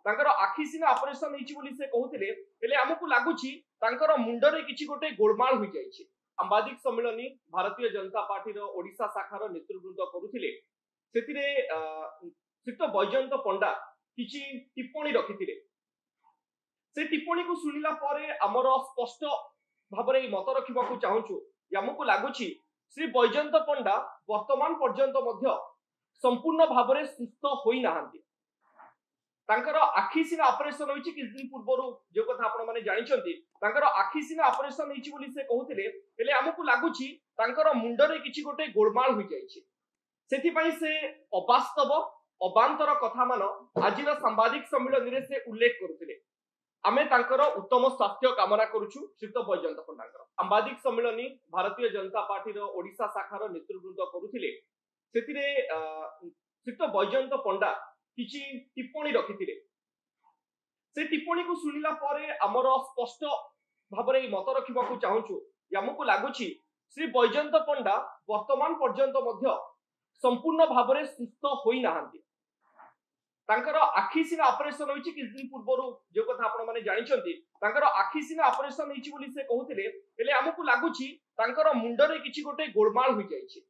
तांकर आखि सिना ऑपरेशन होईची बोली से कहउथिले हेले हमकु लागुची तांकर मुंडरे किछि गोटे गोलमाल होई जाईछि। सांबादिक सम्मेलनी भारतीय जनता पार्टी रो ओडिशा शाखार नेतृवृंद करुथिले सेतिरे श्रीयुक्त बैजयंत पंडा किछि टिप्पणी रखिथिले। से टिप्पणी को सुनिला परे हमर स्पष्ट भाबरे मत रखिबाकू चाहूछु। हमकु लागुची श्री बैजयंत पंडा वर्तमान पर्यंत मध्य संपूर्ण भाबरे सुस्थ होई नाहंती। तांकर आखि सिना ऑपरेशन होईची किछ दिन पूर्वरु जे कथा आपण माने जानिछंती तांकर आखि सिना ऑपरेशन होईची बोली से कहउथिले हेले हमकु लागुची तांकर मुंडरे किछि गोटे गोलमाल होई जाईछि। सेथि पई से अवास्तव अबांतर कथा मान आजिर सांबादिक सम्मेलन रे से उल्लेख करुथिले। आमे तांकर उत्तम स्वास्थ्य कामना करूछु श्रीयुक्त बैजयंत पंडांकर। सांबादिक सम्मेलनी भारतीय जनता पार्टी रो ओडिशा शाखार नेतृवृंद करुथिले सेतिरे श्रीयुक्त बैजयंत पंडा किछि टिप्पणी रखिथिले। से टिप्पणी को सुनिला परे हमर स्पष्ट भाबरे मत रखिबाकू चाहूछु। हमकु लागुची श्री बैजयंत पंडा वर्तमान पर्यंत मध्य संपूर्ण भाबरे सुस्थ होई नाहंती। तांकर आखि सिना ऑपरेशन होईची किछ दिन पूर्वरु जे कथा आपण माने जानिछंती तांकर आखि सिना ऑपरेशन होईची बोली से कहउथिले हेले हमकु लागुची तांकर मुंडरे किछि गोटे गोलमाल होई जाईछि।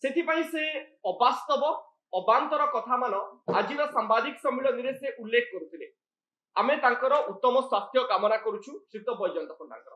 सेथि पई से अवास्तव अबांतर कथा मान आजिर सांबादिक सम्मेलन रे से उल्लेख करुथिले। आमे तांकर उत्तम स्वास्थ्य कामना करूछु श्रीयुक्त बैजयंत पंडांकर।